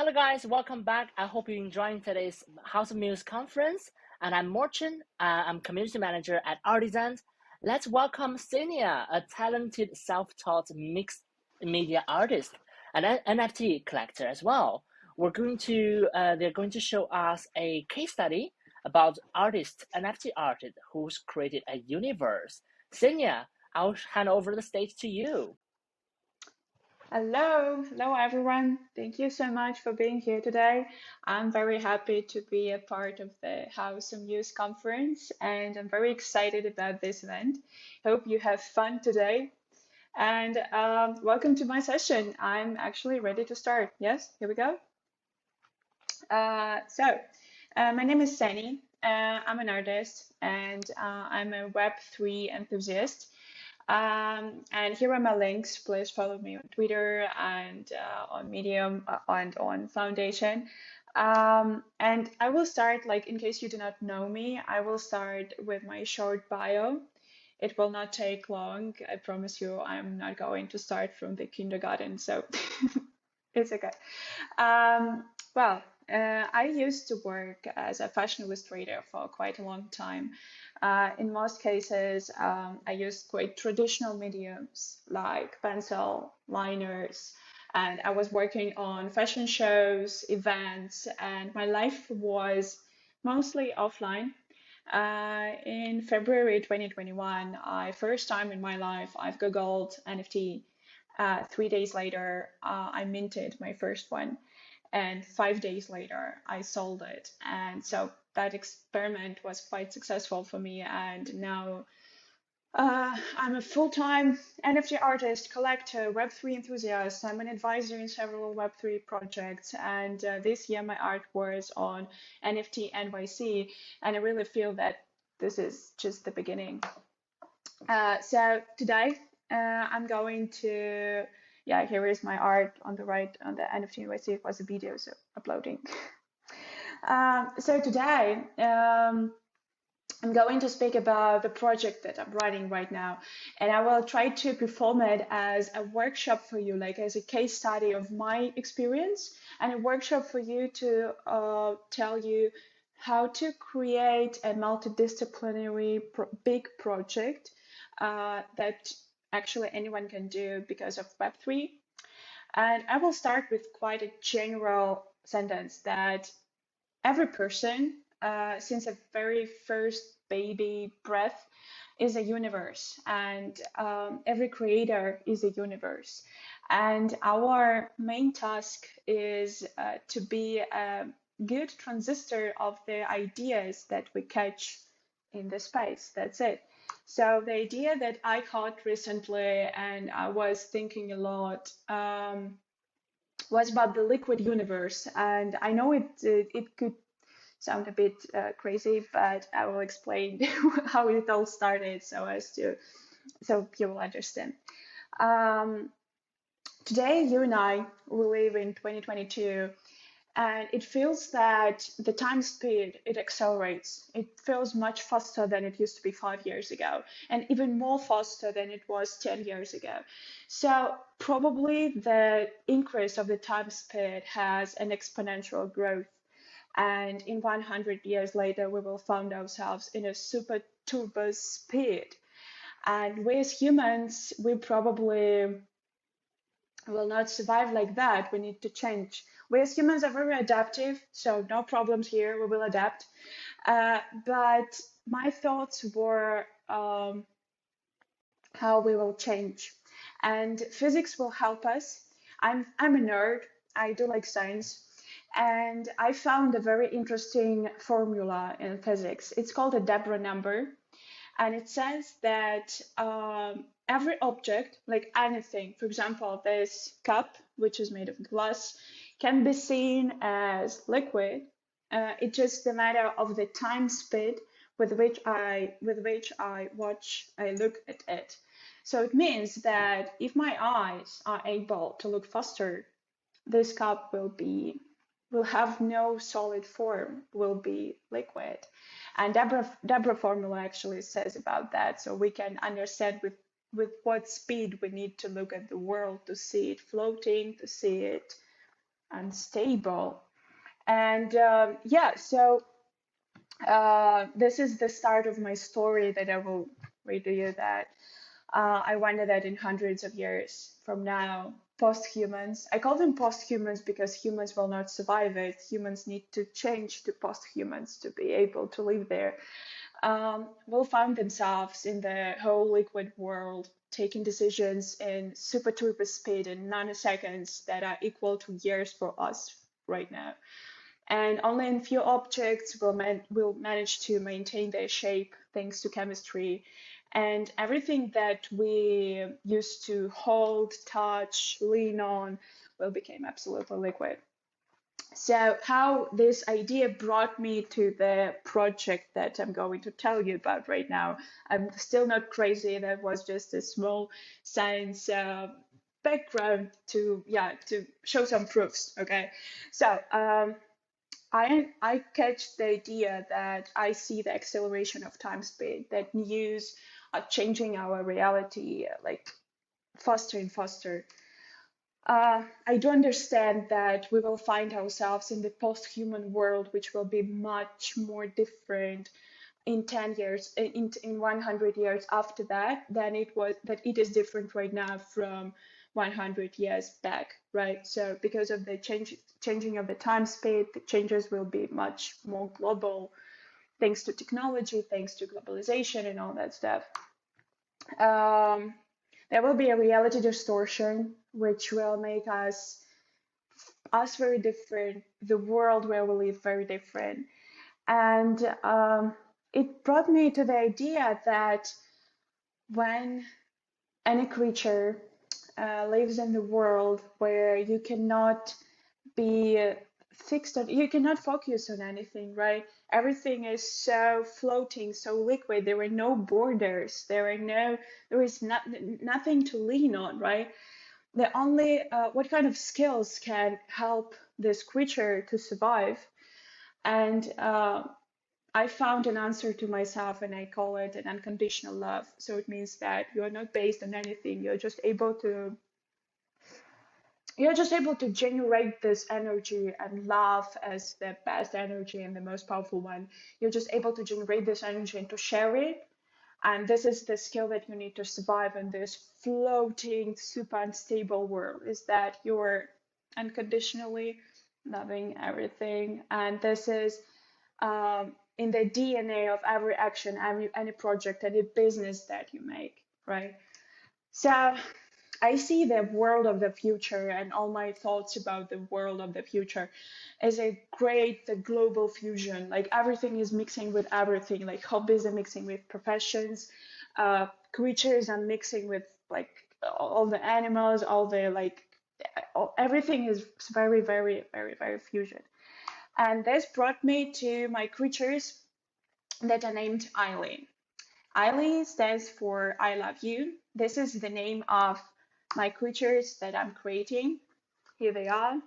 Hello guys, welcome back. I hope you're enjoying today's House of Muse conference. And I'm Morchin. I'm community manager at Artisans. Let's welcome Senia, a talented self-taught mixed media artist and an NFT collector as well. They're going to show us a case study about NFT artist who's created a universe. Senia, I'll hand over the stage to you. Hello everyone. Thank you so much for being here today. I'm very happy to be a part of the House of Muse conference and I'm very excited about this event. Hope you have fun today and welcome to my session. I'm actually ready to start. Yes, here we go. My name is Seni. I'm an artist and I'm a Web3 enthusiast. And here are my links. Please follow me on Twitter and on Medium and on Foundation. And I will start, like, in case you do not know me, I will start with my short bio. It will not take long. I promise you, I'm not going to start from the kindergarten, so it's okay. I used to work as a fashion illustrator for quite a long time. In most cases, I used quite traditional mediums like pencil, liners, and I was working on fashion shows, events, and my life was mostly offline. In February 2021, first time in my life, I've Googled NFT. 3 days later, I minted my first one, and 5 days later, I sold it. And so that experiment was quite successful for me. And now I'm a full-time NFT artist, collector, Web3 enthusiast. I'm an advisor in several Web3 projects. And this year, my art was on NFT NYC. And I really feel that this is just the beginning. So today, I'm going to, here is my art on the right on the NFT NYC. It was a video, so uploading. So today, I'm going to speak about the project that I'm writing right now, and I will try to perform it as a workshop for you, like as a case study of my experience, and a workshop for you to tell you how to create a multidisciplinary big project that actually anyone can do because of Web3. And I will start with quite a general sentence that every person, since a very first baby breath, is a universe, and every creator is a universe. And our main task is to be a good transistor of the ideas that we catch in the space. That's it. So the idea that I caught recently, and I was thinking a lot, was about the Liquid Universe. And I know it could sound a bit crazy, but I will explain how it all started so you will understand. Today, you and I, we live in 2022, and it feels that the time speed, it accelerates. It feels much faster than it used to be 5 years ago, and even more faster than it was 10 years ago. So probably the increase of the time speed has an exponential growth. And in 100 years later, we will find ourselves in a super turbo speed. And we as humans, we probably will not survive like that. We need to change. We as humans are very adaptive, so no problems here. We will adapt. But my thoughts were how we will change, and physics will help us. I'm a nerd. I do like science, and I found a very interesting formula in physics. It's called a Deborah number, and it says that every object, like anything, for example, this cup, which is made of glass, can be seen as liquid. It's just a matter of the time speed with which I look at it. So it means that if my eyes are able to look faster, this cup will have no solid form, will be liquid. And Deborah formula actually says about that, so we can understand with what speed we need to look at the world to see it floating, to see it unstable. And so this is the start of my story that I will read to you, that I wonder that in hundreds of years from now, post-humans, I call them post-humans because humans will not survive it. Humans need to change to post-humans to be able to live there. Will find themselves in the whole liquid world, taking decisions in super turbo speed in nanoseconds that are equal to years for us right now. And only a few objects will manage to maintain their shape thanks to chemistry. And everything that we used to hold, touch, lean on will become absolutely liquid. So how this idea brought me to the project that I'm going to tell you about right now. I'm still not crazy. That was just a small science background to show some proofs. Okay, so I catch the idea that I see the acceleration of time speed, that news are changing our reality like faster and faster. I do understand that we will find ourselves in the post-human world, which will be much more different in 10 years, in 100 years after that, than it is different right now from 100 years back, right? So because of the changing of the time speed, the changes will be much more global, thanks to technology, thanks to globalization and all that stuff. There will be a reality distortion, which will make us very different, the world where we live very different. And it brought me to the idea that when any creature lives in the world where you cannot be fixed on, you cannot focus on anything, right? Everything is so floating, so liquid. There are no borders. There is nothing to lean on, right? The only what kind of skills can help this creature to survive? And I found an answer to myself, and I call it an unconditional love. So it means that you're not based on anything. You're just able to generate this energy, and love as the best energy and the most powerful one. You're just able to generate this energy and to share it. And this is the skill that you need to survive in this floating, super unstable world, is that you're unconditionally loving everything. And this is in the DNA of every action, any project, any business that you make, right? So I see the world of the future, and all my thoughts about the world of the future is the global fusion. Like everything is mixing with everything. Like hobbies are mixing with professions, creatures are mixing with like all the animals, everything is very, very, very, very fusion. And this brought me to my creatures that are named Eileen. Eileen stands for I love you. This is the name of my creatures that I'm creating. Here they are.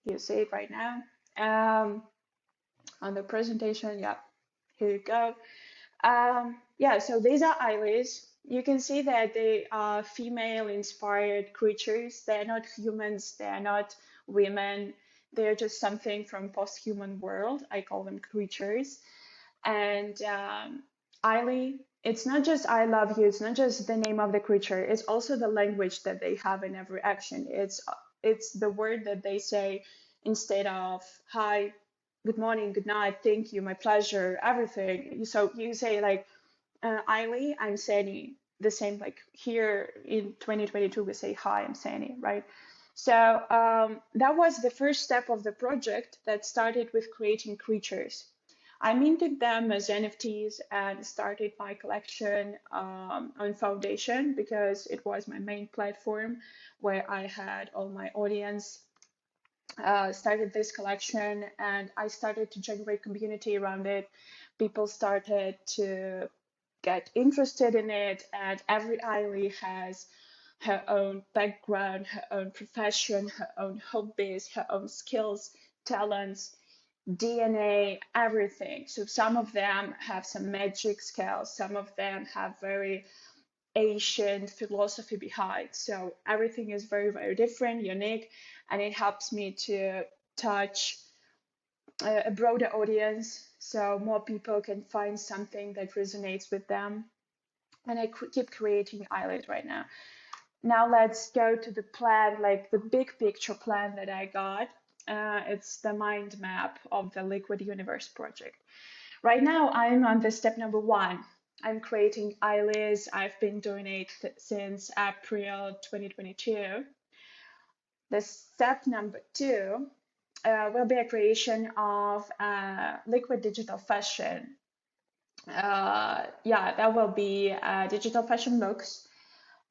You see it right now. On the presentation, yeah, here you go. So these are Eyelids. You can see that they are female-inspired creatures. They're not humans. They're not women. They're just something from post-human world. I call them creatures. And Eileen, it's not just I love you. It's not just the name of the creature. It's also the language that they have in every action. It's the word that they say instead of hi, good morning, good night, thank you, my pleasure, everything. So you say like, Eileen, I'm Seni. The same like here in 2022, we say hi, I'm Seni, right? So that was the first step of the project that started with creating creatures. I minted them as NFTs and started my collection on Foundation because it was my main platform where I had all my audience. Started this collection, and I started to generate community around it. People started to get interested in it, and every Eiley has her own background, her own profession, her own hobbies, her own skills, talents, DNA, everything. So some of them have some magic skills, some of them have very Asian philosophy behind. So everything is very, very different, unique, and it helps me to touch a broader audience so more people can find something that resonates with them. And I keep creating Eyelid right now. Now let's go to the plan, like the big picture plan that I got. It's the mind map of the Liquid Universe project. Right now, I'm on the step number 1. I'm creating eyelids. I've been doing it since April 2022. The step number 2 will be a creation of liquid digital fashion. Yeah, that will be digital fashion looks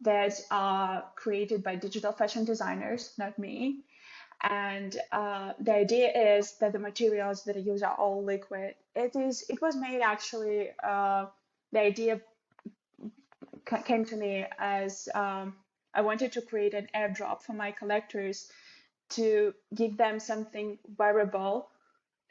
that are created by digital fashion designers, not me. And the idea is that the materials that I use are all liquid. It was made actually. The idea came to me as I wanted to create an airdrop for my collectors to give them something wearable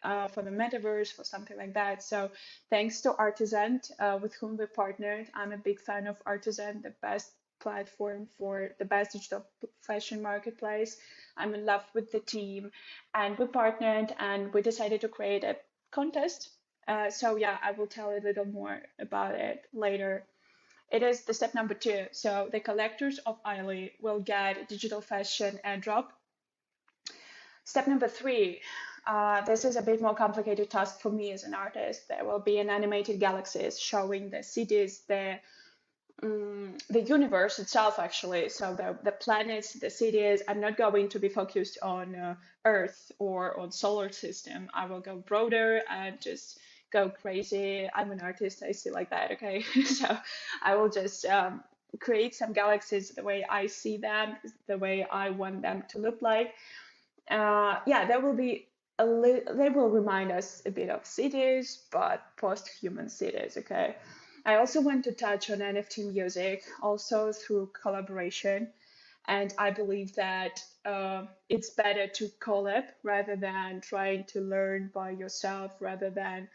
for the metaverse, for something like that. So thanks to Artisan, with whom we partnered. I'm a big fan of Artisan, the best platform for the best digital fashion marketplace. I'm in love with the team, and we partnered and we decided to create a contest. So yeah, I will tell a little more about it later. It is the step number 2. So the collectors of Eiley will get digital fashion airdrop. Step number 3, this is a bit more complicated task for me as an artist. There will be an animated galaxies showing the cities, the universe itself, actually. So the planets, the cities. I'm not going to be focused on Earth or on solar system. I will go broader and just go crazy. I'm an artist, I see like that, okay? So I will just create some galaxies the way I see them, the way I want them to look like. Yeah, there will be they will remind us a bit of cities, but post-human cities, okay? I also want to touch on NFT music, also through collaboration. And I believe that it's better to collab rather than trying to learn by yourself, rather than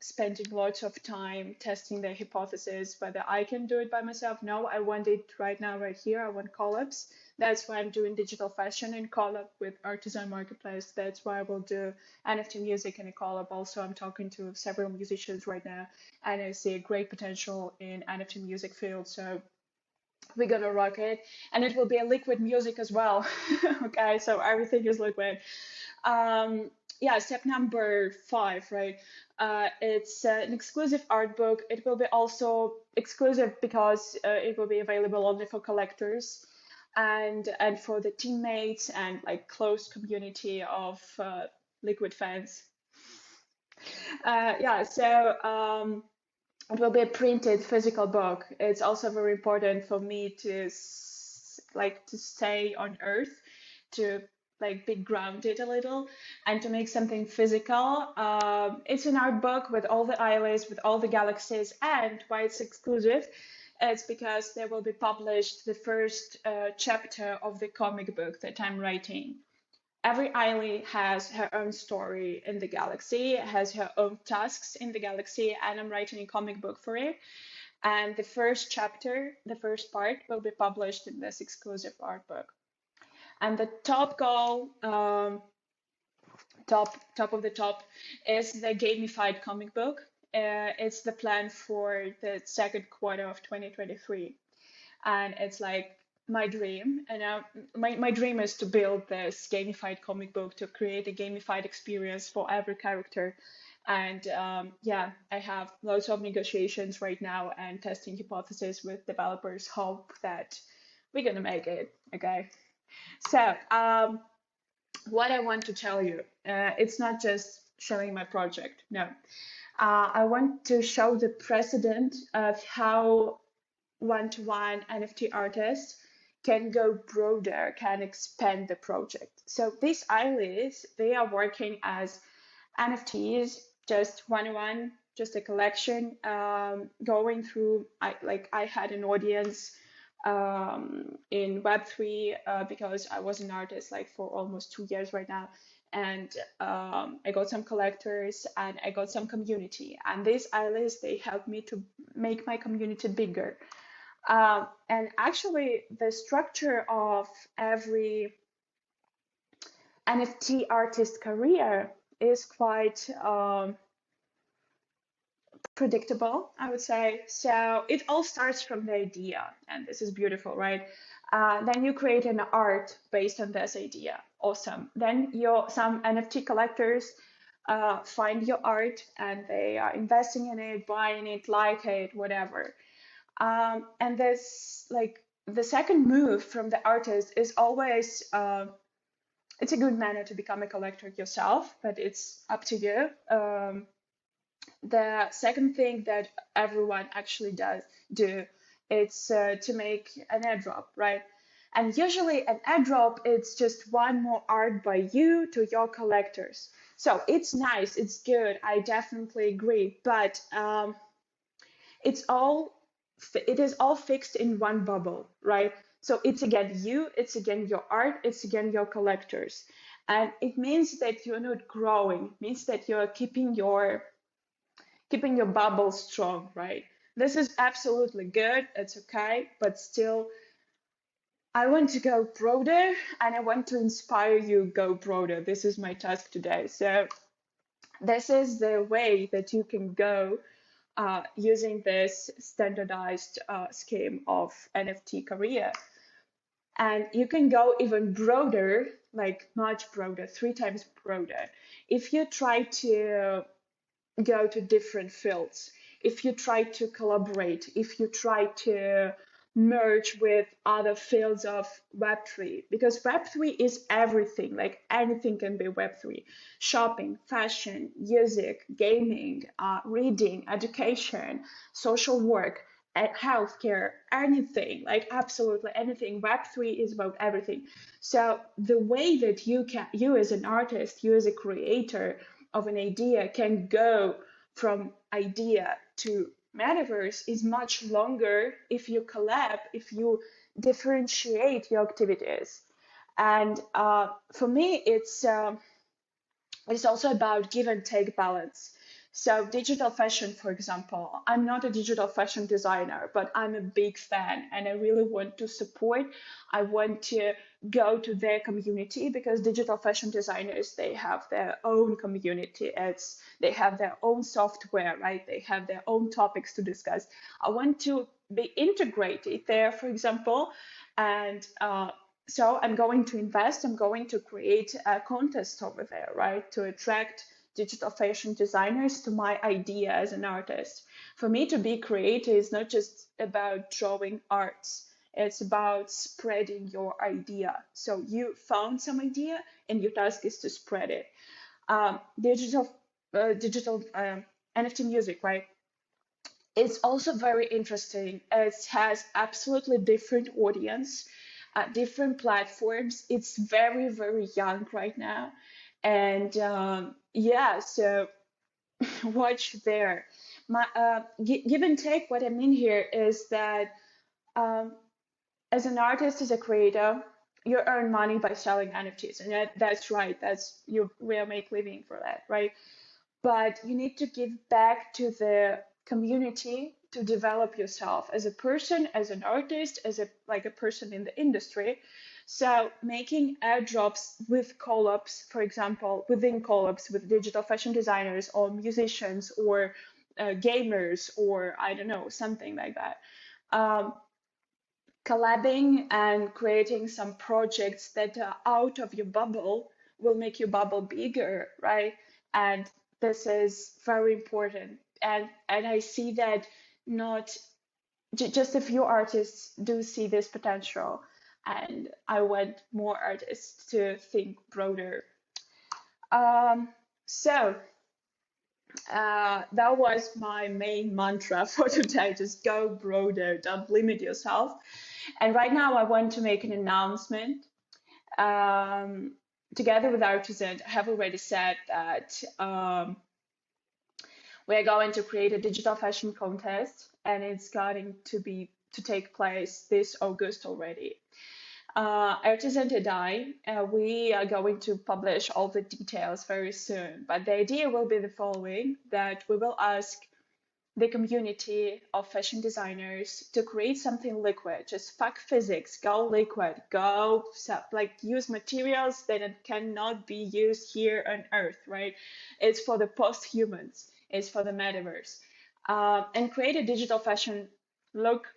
spending lots of time testing the hypothesis whether I can do it by myself. No, I want it right now, right here. I want collabs. That's why I'm doing digital fashion in collab with Artisan Marketplace. That's why I will do NFT music in a collab. Also, I'm talking to several musicians right now, and I see a great potential in NFT music field. So we're gonna rock it, and it will be a liquid music as well. Okay, so everything is liquid. Yeah, step number 5, right? It's an exclusive art book. It will be also exclusive because it will be available only for collectors and for the teammates and like close community of Liquid fans. Yeah, so it will be a printed physical book. It's also very important for me to like to stay on Earth, to like be grounded a little, and to make something physical. It's an art book with all the islands, with all the galaxies, and why it's exclusive. It's because they will be published the first chapter of the comic book that I'm writing. Every island has her own story in the galaxy, has her own tasks in the galaxy, and I'm writing a comic book for it. And the first chapter, the first part, will be published in this exclusive art book. And the top goal, top of the top, is the gamified comic book. It's the plan for the second quarter of 2023, and it's like my dream. And my dream is to build this gamified comic book, to create a gamified experience for every character. And yeah, I have lots of negotiations right now and testing hypotheses with developers. Hope that we're gonna make it. Okay, so what I want to tell you, it's not just showing my project. No, I want to show the precedent of how one-to-one NFT artists can go broader, can expand the project. So these eyelids, they are working as NFTs, just one-to-one, just a collection, going through. I had an audience in Web3 because I was an artist like for almost 2 years right now. And I got some collectors and I got some community. And these eyelids, they helped me to make my community bigger. And actually, the structure of every NFT artist career is quite predictable, I would say. So it all starts from the idea, and this is beautiful, right? Then you create an art based on this idea. Awesome. Then some NFT collectors find your art and they are investing in it, buying it, like it, whatever. And this, like, the second move from the artist is always it's a good manner to become a collector yourself, but it's up to you. The second thing that everyone actually does do, it's to make an airdrop, right? And usually an airdrop, it's just one more art by you to your collectors. So it's nice, it's good, I definitely agree, but it's all it is all fixed in one bubble, right? So it's again you, it's again your art, it's again your collectors. And it means that you're not growing, it means that you're keeping your bubble strong, right? This is absolutely good, it's okay, but still, I want to go broader and I want to inspire you go broader. This is my task today. So this is the way that you can go using this standardized scheme of NFT career. And you can go even broader, like much broader, 3 times broader. If you try to go to different fields, if you try to collaborate, if you try to merge with other fields of Web3, because Web3 is everything, like anything can be Web3. Shopping, fashion, music, gaming, reading, education, social work, healthcare, anything, like absolutely anything. Web3 is about everything. So the way that you as an artist, you as a creator of an idea can go from idea to metaverse is much longer if you collab, if you differentiate your activities. And for me, it's also about give and take balance. So digital fashion, for example, I'm not a digital fashion designer, but I'm a big fan and I really want to support. I want to go to their community because digital fashion designers, they have their own community. They have their own software, right? They have their own topics to discuss. I want to be integrated there, for example, and so I'm going to invest, I'm going to create a contest over there, right, to attract digital fashion designers to my idea as an artist. For me to be creative is not just about drawing arts, it's about spreading your idea. So you found some idea and your task is to spread it. Digital NFT music, right? It's also very interesting. It has absolutely different audience, different platforms. It's very, very young right now. And yeah, so watch there. Give and take, what I mean here is that um, as an artist, as a creator, you earn money by selling NFTs. And that's right. That's you will make living for that, right? But you need to give back to the community to develop yourself as a person, as an artist, as a person in the industry. So making airdrops with collabs, for example, within collabs with digital fashion designers or musicians or gamers or I don't know, something like that. Um, Collabing and creating some projects that are out of your bubble will make your bubble bigger, right? And this is very important. And I see that not just a few artists do see this potential, and I want more artists to think broader. Um, so that was my main mantra for today. Just go broader, don't limit yourself. And right now, I want to make an announcement. Together with Artisan, I have already said that we're going to create a digital fashion contest, and it's going to take place this August already. Artisan and I, we are going to publish all the details very soon. But the idea will be the following: that we will ask the community of fashion designers to create something liquid. Just fuck physics, go liquid, go like use materials that cannot be used here on Earth, right? It's for the post-humans, it's for the metaverse, and create a digital fashion look.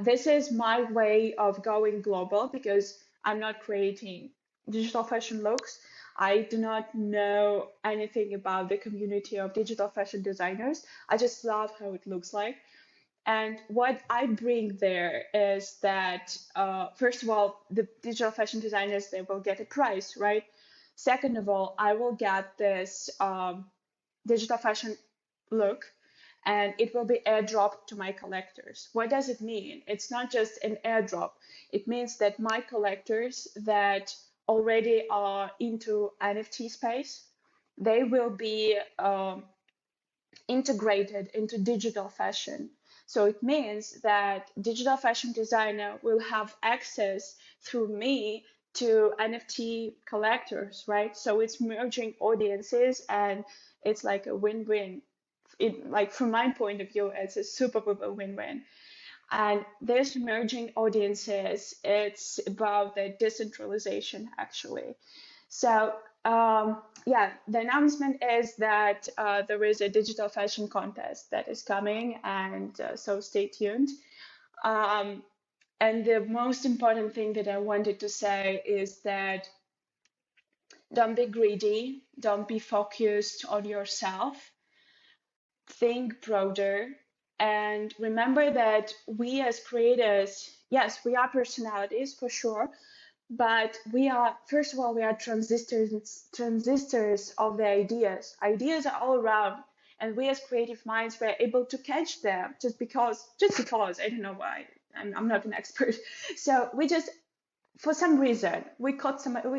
This is my way of going global because I'm not creating digital fashion looks. I do not know anything about the community of digital fashion designers. I just love how it looks like. And what I bring there is that, first of all, the digital fashion designers, they will get a price, right? Second of all, I will get this digital fashion look and it will be airdropped to my collectors. What does it mean? It's not just an airdrop. It means that my collectors that already are into NFT space, they will be integrated into digital fashion. So it means that digital fashion designer will have access through me to NFT collectors, right? So it's merging audiences and it's like a win-win. Like from my point of view, it's a super win-win. And this merging audiences, it's about the decentralization actually. So yeah, the announcement is that there is a digital fashion contest that is coming, and so stay tuned. And the most important thing that I wanted to say is that don't be greedy, don't be focused on yourself, think broader, and remember that we as creators, yes, we are personalities for sure, but we are, first of all, we are transistors of the ideas. Ideas are all around, and we as creative minds were able to catch them just because I don't know why. I'm not an expert. So we just, for some reason, we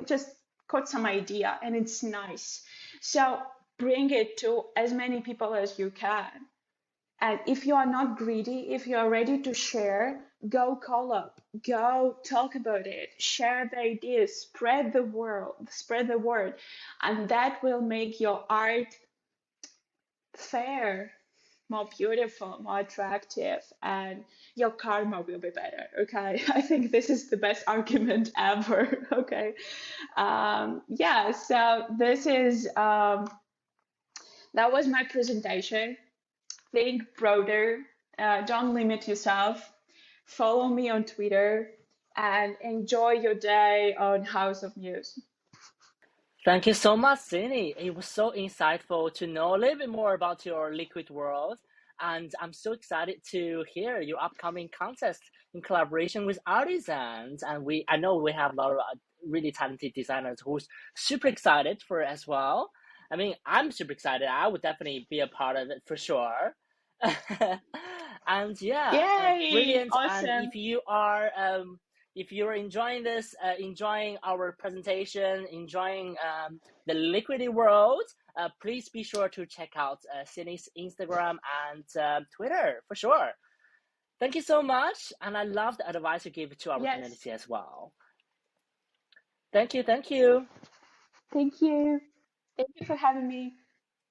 just caught some idea, and it's nice. So bring it to as many people as you can. And if you are not greedy, if you are ready to share, go call up, go talk about it, share the ideas, spread the word, and that will make your art fair, more beautiful, more attractive, and your karma will be better. Okay, I think this is the best argument ever. Okay, yeah. So this is that was my presentation. Think broader, don't limit yourself, follow me on Twitter, and enjoy your day on House of Muse. Thank you so much, Sini. It was so insightful to know a little bit more about your liquid world. And I'm so excited to hear your upcoming contest in collaboration with artisans. And I know we have a lot of really talented designers who's super excited for it as well. I mean, I'm super excited. I would definitely be a part of it for sure. And yeah, Yay! brilliant. And Awesome. if you're enjoying this, enjoying our presentation, enjoying the liquidity world, please be sure to check out Sydney's Instagram and Twitter for sure. Thank you so much, and I love the advice you give to our Yes. community as well. Thank you, thank you. Thank you. Thank you for having me.